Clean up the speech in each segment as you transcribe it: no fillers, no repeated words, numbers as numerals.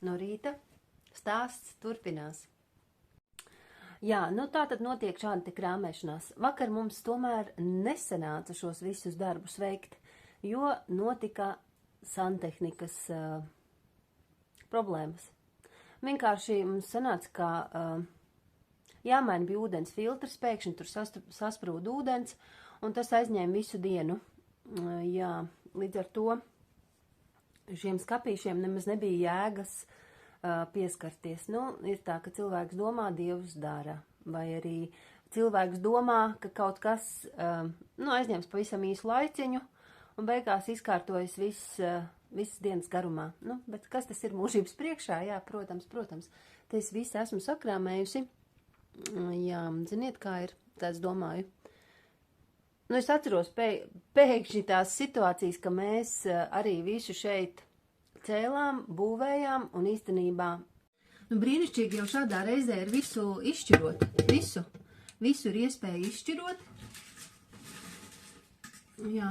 no rīta stāsts turpinās. Jā, tā tad notiek šāda te krāmēšanās. Vakar mums tomēr nesanāca šos visus darbus veikt, jo notika santehnikas problēmas. Vienkārši mums sanāca, ka jāmaina bija ūdens filtrs, pēkšņi tur sasprūda ūdens, un tas aizņēma visu dienu. Jā, līdz ar to šiem skapīšiem nemaz nebija jēgas pieskarties. Ir tā, ka cilvēks domā, Dievs dara, vai arī cilvēks domā, ka kaut kas aizņems pavisam īsu laiciņu, un beigās izkārtojas visas dienas garumā. Bet kas tas ir mūžības priekšā? Jā, protams. Te es visu esmu sakrāmējusi. Jā, ziniet, kā ir, tā es domāju. Es atceros pēkšņi tās situācijas, ka mēs arī visu šeit cēlām, būvējām un īstenībā. Brīnišķīgi jau šādā reizē ir visu izšķirot. Visu ir iespēja izšķirot. Jā,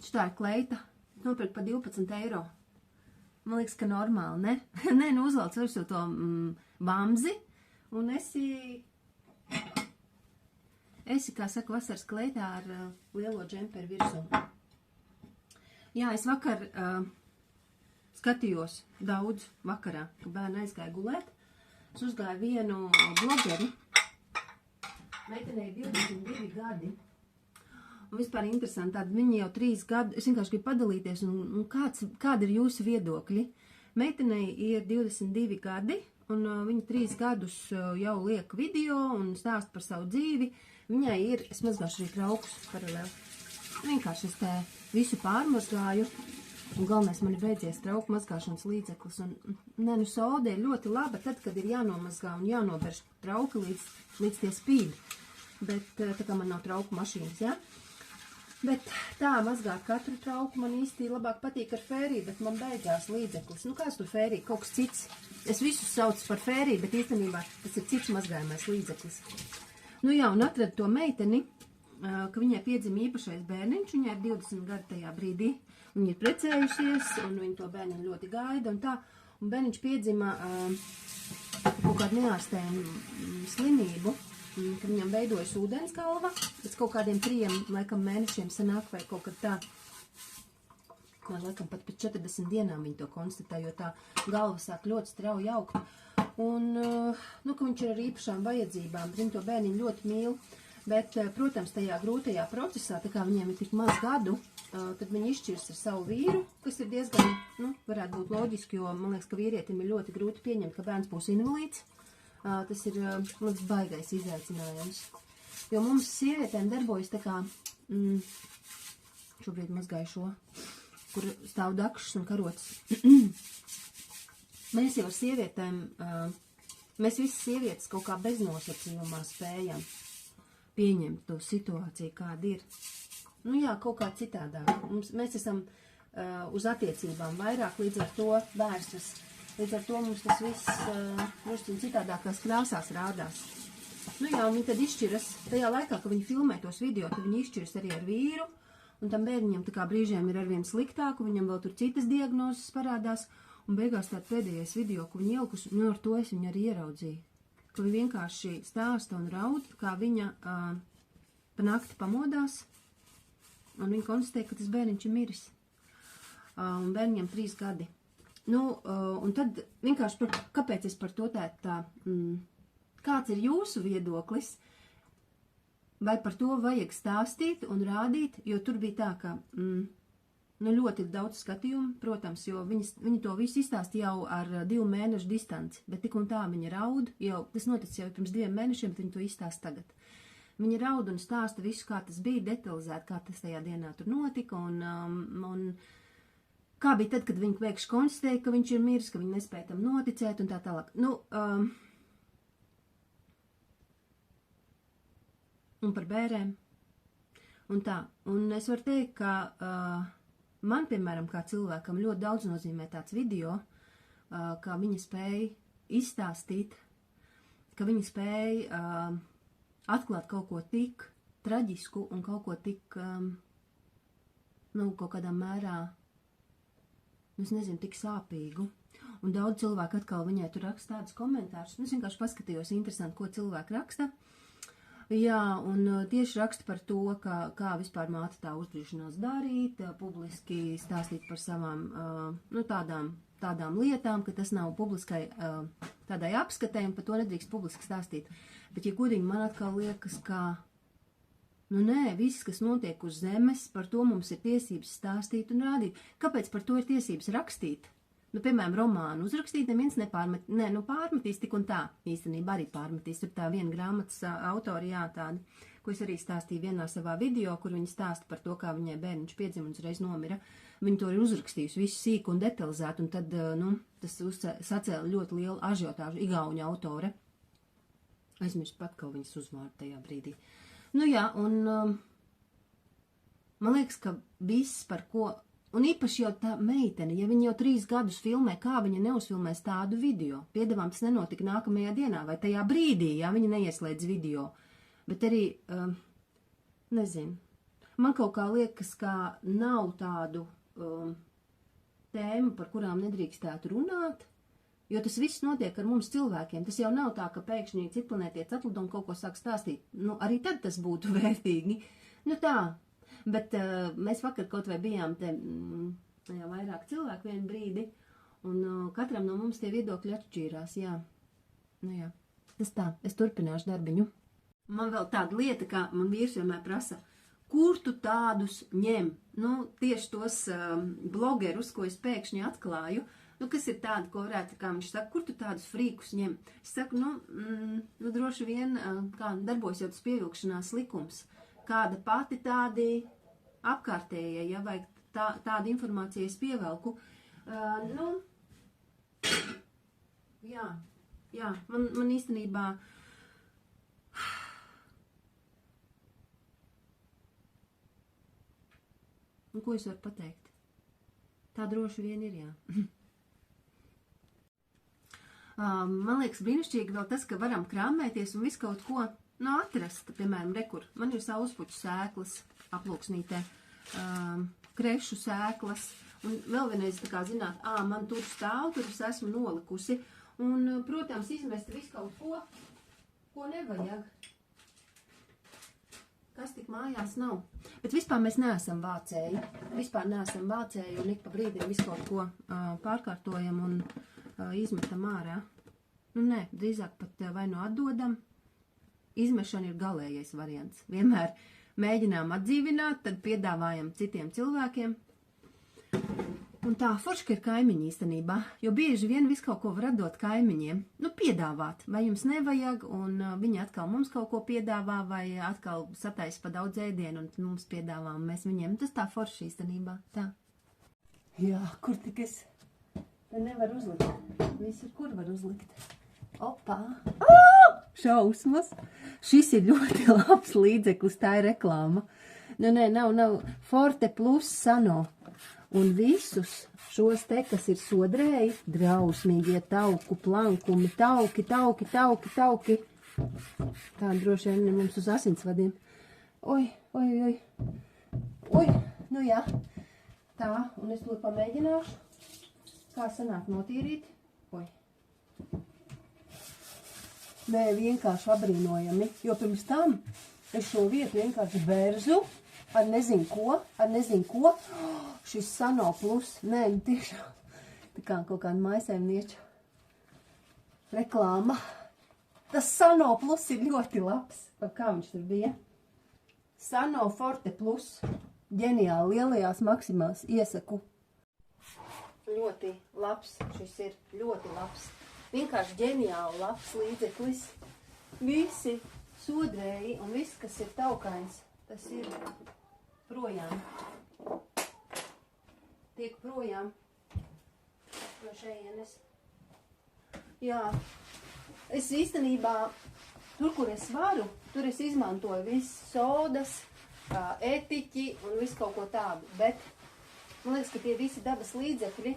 šitā ir kleita. Nopirkt par 12 eiro. Man liekas, ka normāli, ne? Nē, uzvelc virsū to bamzi un esi, kā saka, vasaras kleitā ar lielo džemperu virsū. Jā, es vakar skatījos daudz vakarā, ka bērni aizgāja gulēt. Es uzgāju vienu blogeri. Meitenei 22 gadi. Un vispār interesanti, tāda viņi jau 3 gadu, es vienkārši gribu padalīties, un kādi ir jūsu viedokļi? Meitenei ir 22 gadi, un viņa 3 gadus jau liek video un stāst par savu dzīvi. Viņai ir, es mazgāšu arī traukus paralēli. Vienkārši es te visu pārmazgāju, un galvenais man ir beidzies trauku mazgāšanas līdzeklis. Un, sode ir ļoti laba tad, kad ir jānomazgā un jānoberš trauki līdz tie spīd. Bet tā kā man nav trauku mašīnas, ja? Bet tā mazgāt katru trauku man īsti labāk patīk ar fēriju, bet man beigās līdzeklis. Kāds tur fērija? Kaut kas cits. Es visus saucu par fēriju, bet īstenībā tas ir cits mazgājumais līdzeklis. Jā, un atradu to meiteni, ka viņai piedzima īpašais bērniņš, viņai ir 20 gadi tajā brīdī. Viņa ir precējusies, un viņa to bērniņu ļoti gaida, un tā. Un bērniņš piedzima kaut kādu neārstējumu slimību, ka viņam veidojas ūdensgalva, pēc kaut kādiem 3 mēnešiem sanāk vai kaut kad tā, laikam pat pēc 40 dienām viņi to konstatē, jo tā galva sāk ļoti strauji augt. Un, ka viņš ir ar īpašām vajadzībām, viņi to bērniņu ļoti mīl, bet, protams, tajā grūtajā procesā, tā kā viņiem ir tik maz gadu, tad viņi izšķirs ar savu vīru, kas ir diezgan, varētu būt loģiski, jo man liekas, ka vīrietim ir ļoti grūti pieņemt, ka bērns būs invalīds. Tas ir baigais izaicinājums. Jo mums sievietēm darbojas tā kā, šobrīd mazgāju šo, kur stāv dakšas un karotes. Mēs jau sievietēm, mēs visas sievietes kaut kā beznosacījumā spējam pieņemt to situāciju, kāda ir. Jā, kaut kā citādāk. Mēs esam uz attiecībām vairāk līdz ar to vērstas. Līdz ar to mums tas viss drusciņ citādākās krāsās rādās. Jā, un viņi tad izšķiras, tajā laikā, ka viņi filmē tos video, tad viņi izšķiras arī ar vīru, un tam bērniņam tā kā brīžiem ir arvien sliktāku, viņam vēl tur citas diagnozes parādās, un beigās tād pēdējais video, ko viņi ielikusi, ar to es viņu arī ieraudzīju. Ka viņa vienkārši stāsta un raud, kā viņa pa nakti pamodās, un viņa konstatē, ka tas bērniņš ir miris. Un bērniņam 3 gadi. Un tad vienkārši, kāpēc es par to kāds ir jūsu viedoklis, vai par to vajag stāstīt un rādīt, jo tur bija tā, ka ļoti daudz skatījumu, protams, jo viņi to visu izstāstīja jau ar 2 mēnešu distanci, bet tik un tā viņa raud, tas noticis jau pirms 2 mēnešiem, bet viņi to izstāsta tagad. Viņa raud un stāsta visu, kā tas bija detalizēti, kā tas tajā dienā tur notika, un kā bija tad, kad viņi pēkšņi konstatēja, ka viņš ir miris, ka viņi nespēja tam noticēt un tā tālāk. Un par bērēm. Un tā. Un es varu teikt, ka man, piemēram, kā cilvēkam ļoti daudz nozīmē tāds video, kā viņa spēja izstāstīt, ka viņa spēja atklāt kaut ko tik traģisku un kaut ko tik, kaut kādā mērā, es nezinu, tik sāpīgu. Un daudz cilvēku atkal viņai tur raksta tādus komentārus. Es vienkārši paskatījos interesanti, ko cilvēki raksta. Jā, un tieši raksta par to, kā vispār māte tā uzdrošinās darīt, publiski stāstīt par savām, tādām lietām, ka tas nav publiskai tādai apskatē, un par to nedrīkst publiski stāstīt. Bet, ja godīgi, man atkal liekas, ka, viss, kas notiek uz zemes, par to mums ir tiesības stāstīt un rādīt. Kāpēc par to ir tiesības rakstīt? Piemēram, romānu uzrakstīt, neviens pārmetīs tik un tā. Īstenībā arī pārmetīs. Tur tā viena grāmatas autori, tāda, ko es arī stāstīju vienā savā video, kur viņa stāsta par to, kā viņai bērniņš piedzima un uzreiz nomira. Viņa to ir uzrakstījusi visu sīku un detalizētu, un tad, tas sacēla ļoti lielu ažiotāžu igauņu autore. Aizmirst pat kaut viņas uzvārdu tajā brīdī. Man liekas, ka viss, par ko. Un īpaši jau tā meitene, ja viņa jau 3 gadus filmē, kā viņa neuzfilmēs tādu video. Piedāvām tas nenotika nākamajā dienā vai tajā brīdī, ja viņa neieslēdz video. Bet arī, nezinu, man kaut kā liekas, ka nav tādu tēmu, par kurām nedrīkstētu runāt, jo tas viss notiek ar mums cilvēkiem. Tas jau nav tā, ka pēkšņi citplanētietis atlid un kaut ko sāk stāstīt. Arī tad tas būtu vērtīgi. Tā. Bet mēs vakar kaut vai bijām te vairāk cilvēku vienu brīdi, un katram no mums tie viedokļi atšķīrās, jā. Tas tā, es turpināšu darbiņu. Man vēl tāda lieta, kā man vīrs vienmēr prasa, kur tu tādus ņem? Tieši tos blogerus, ko es pēkšņi atklāju, kas ir tādi, ko varētu, kā viņš saka, kur tu tādus frīkus ņem? Es saku, droši vien, kā darbojas jau tas pievilkšanās likums. Kāda pati tādi apkārtējie, ja vajag tādu informāciju es pievelku. Man īstenībā ko es varu pateikt? Tā droši vien ir, jā. Man liekas brīnišķīgi vēl tas, ka varam krāmēties un visu kaut ko atrast, piemēram, rekur. Man ir saulespuķu sēklas aplūksnītē, krešu sēklas, un vēl vienreiz tā kā zināt, man tur stāv, tur es esmu nolikusi, un, protams, izmest visu kaut ko nevajag. Kas tik mājās nav. Bet vispār mēs neesam vācēji. Un ik pa brīdim visu kaut ko pārkārtojam un izmetam ārā. Drīzāk pat vai atdodam. Izmešana ir galējais variants. Vienmēr mēģinām atdzīvināt, tad piedāvājam citiem cilvēkiem. Un tā forška ir kaimiņi īstenībā, jo bieži vien visu kaut ko var atdot kaimiņiem. Piedāvāt, vai jums nevajag, un viņi atkal mums kaut ko piedāvā, vai atkal sataisa pa daudz ēdienu, un mums piedāvā, un mēs viņiem. Tas tā forši īstenībā, tā. Jā, kur tik es? Te nevar uzlikt. Visur, kur var uzlikt? Opā! Šausmas! Šis ir ļoti labs līdzeklis, tā ir reklāma. Nav. Forte plus Sano. Un visus šos te, kas ir sodrēji, drausmīgie tauku plankumi, tauki. Tā droši vien mums uz asinsvadiem. Oi. Jā. Tā, un es to pamēģināšu. Kā sanāk notīrīt. Oi. Vienkārši abrīnojami, jo pirms tam es šo vietu vienkārši bērzu ar nezinu ko. Šis Sano plus, tiešām, tā kā kaut kāda mājsaimnieča reklāma. Tas Sano plus ir ļoti labs. Kā viņš tur bija? Sano Forte plus. Ģeniāli, lielajās maksimās iesaku. Ļoti labs, šis ir ļoti labs. Vienkārši ģeniāli labs līdzeklis. Visi sodrēji un viss, kas ir taukains, tas ir projām. Tiek projām no šejienes. Jā, es īstenībā, tur, kur es varu, tur es izmantoju visas sodas, etiķi un visu kaut ko tādu, bet man liekas, ka tie visi dabas līdzekļi,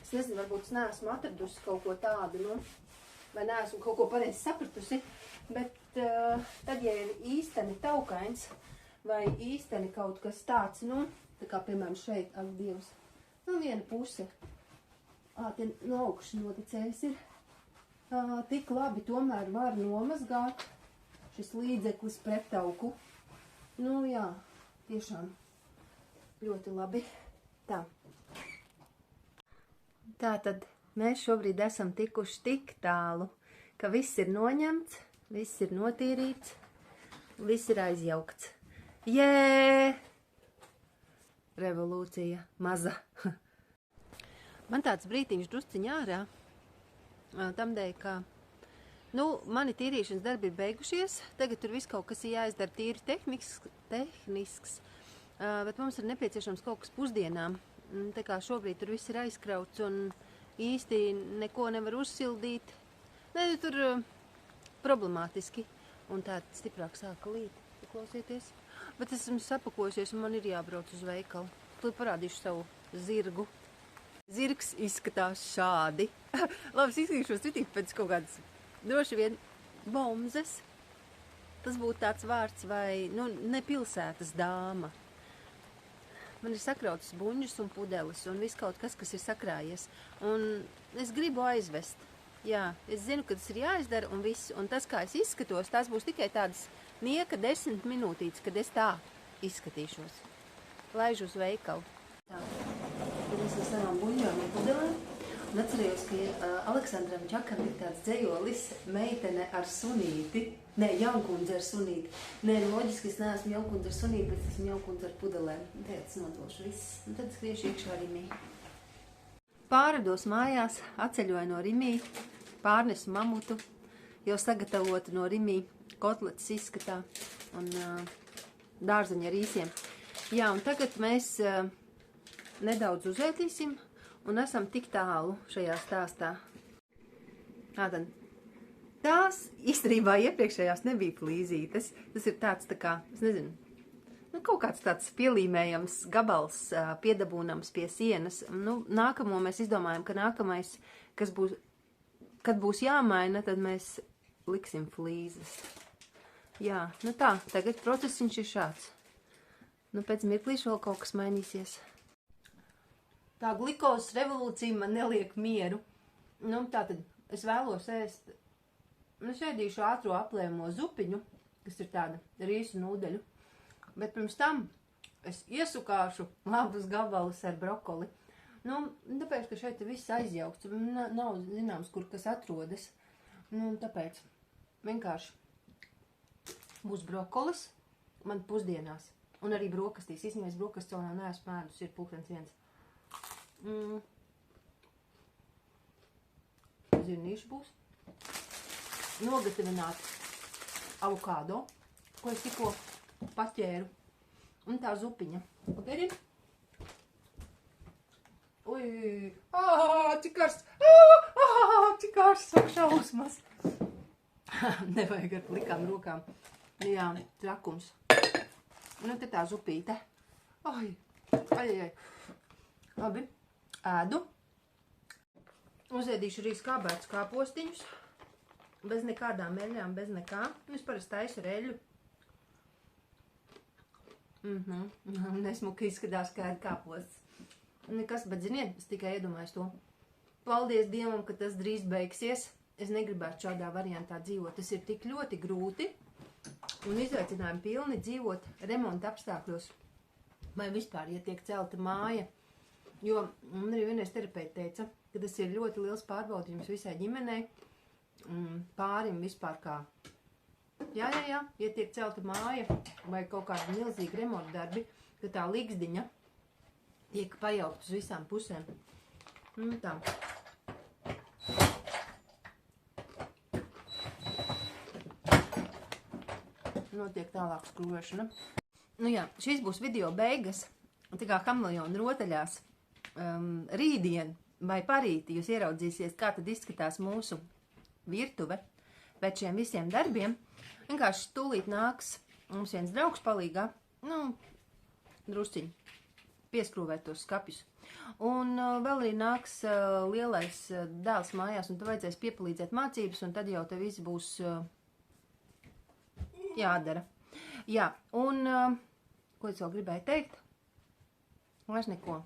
es nezinu, varbūt es neesmu atradusi kaut ko tādu, vai neesmu kaut ko pareizi sapratusi, bet tad, ja ir īsteni taukains vai īsteni kaut kas tāds, tā kā, piemēram, šeit, ak, Dievs, viena puse Te no augšas noticējis ir. Tik labi tomēr var nomazgāt šis līdzeklis pret tauku. Nu jā, tiešām ļoti labi. Tā. Tātad mēs šobrīd esam tikuši tik tālu, ka viss ir noņemts, viss ir notīrīts, viss ir aizjaukts. Jē! Revolūcija maza. Man tāds brītiņš drusciņ ārā, tamdēļ, ka, mani tīrīšanas darbi ir beigušies, tagad tur viss kaut kas ir jāizdara tīri tehnisks, bet mums ir nepieciešams kaut kas pusdienām. Tā kā šobrīd tur viss ir aizkrauts un īsti neko nevar uzsildīt. Tur problemātiski. Un tā stiprāk sāka līt, klausieties. Bet es esmu sapakojusies un man ir jābrauc uz veikalu. Tur parādīšu savu zirgu. Zirgs izskatās šādi. Labi, es izskatīšos ritīt pēc kaut kādas droši vien bomzes. Tas būtu tāds vārds vai, ne pilsētas dāma. Man ir sakrautas buņģis un pudelis un viss kaut kas, kas ir sakrājies. Un es gribu aizvest. Jā, es zinu, ka tas ir jāizdara un viss. Un tas, kā es izskatos, tās būs tikai tādas nieka 10 minūtītes, kad es tā izskatīšos. Laižu uz veikalu. Tā. Tad es no savām buņģām un pudelēm. Un atcerējos, ka Aleksandram Čakam ir tāds dzejolis meitene ar sunīti. Nē, jaunkundze ar sunīti. Nē, loģiski es neesmu jaunkundze ar sunīti, bet esmu jaunkundze ar pudelēm. Tāds nodošu viss. Un tad skriešu iekšā Rimī. Pārados mājās, atceļoju no Rimī, pārnesu mamutu, jau sagatavotu no Rimī kotletes izskatā un dārzeņu ar īsiem. Jā, un tagad mēs nedaudz uzētīsim. Un esam tik tālu šajā stāstā. Tātad, tās īstenībā iepriekšējās nebija flīzītes. Tas ir tāds tā kā, es nezinu, kaut kāds tāds pielīmējams gabals, piedabūnams pie sienas. Nākamo mēs izdomājam, ka nākamais, kad būs jāmaina, tad mēs liksim flīzes. Jā, tā, tagad procesiņš ir šāds. Pēc mirklīša vēl kaut kas mainīsies. Tā glikozes revolūcija man neliek mieru. Tātad es vēlos ēst, es ēdīšu ātro aplējamo zupiņu, kas ir tāda rīsu nūdeļu. Bet pirms tam es iesukāšu labus gabalus ar brokoli. Tāpēc, ka šeit viss aizjaukts, nav zināms, kur kas atrodas. Tāpēc vienkārši būs brokolis man pusdienās. Un arī brokastīs. Īstenībā es brokastis vēl neesmu ēdus, ir 12:00. Zirnīši būs. Nogatavināt avokādo, ko es tikko paķēru. Un tā zupiņa. Pagaidien. Ui, cik karsts. Cik karsts, saka šausmas. Nevajag ar plikām rokām. Jā, trakums. Te tā zupīte. Ai. Labi. Ēdu. Uzēdīšu arī skābētus kāpostiņus. Bez nekādām eļļām, bez nekā. Es parasti taisu ar eļļu. Nesmuki izskatās kā ir kāposts. Nekas, bet ziniet, es tikai iedomājos to. Paldies Dievam, ka tas drīz beigsies. Es negribētu šādā variantā dzīvot. Tas ir tik ļoti grūti un izaicinājumi pilni dzīvot remonta apstākļos. Vai vispār, ja tiek celta māja. Jo man arī vienreiz terapeiti teica, ka tas ir ļoti liels pārbaudījums visai ģimenei, pārim vispār kā. Jā, ja tiek celta māja vai kaut kāda milzīga remonta darbi, ka tā ligzdiņa tiek pajaukt uz visām pusēm. Tā. Notiek tālāk skrūvēšana. Jā, šis būs video beigas, tā kā kameleona rotaļās. Rītdien vai parīti jūs ieraudzīsiet, kā tad izskatās mūsu virtuve pēc šiem visiem darbiem. Vienkārši tūlīt nāks mums viens draugs palīgā, drusciņi pieskrūvēt tos skapjus. Un vēl arī nāks lielais dēls mājās, un te vajadzēs piepalīdzēt mācības, un tad jau te viss būs jādara. Jā, un ko es vēl gribēju teikt? Vairs neko.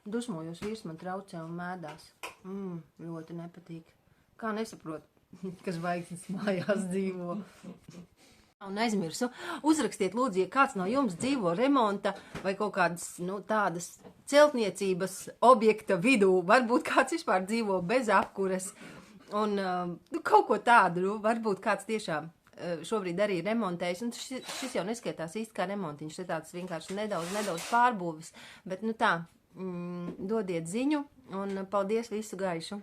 Dusmojos, vīrs man traucē un mēdās. Ļoti nepatīk. Kā nesaprot, ka zvaigznes mājās dzīvo. Un aizmirsu, uzrakstiet lūdzu, ja kāds no jums dzīvo remonta vai kaut kādas, tādas celtniecības objekta vidū, varbūt kāds vispār dzīvo bez apkures, un kaut ko tādu, varbūt kāds tiešām šobrīd arī remontējas, un šis jau neskaitās īsti kā remontiņš, te tāds vienkārši nedaudz pārbūvis, bet tā, dodiet ziņu, un paldies, visu gaišu!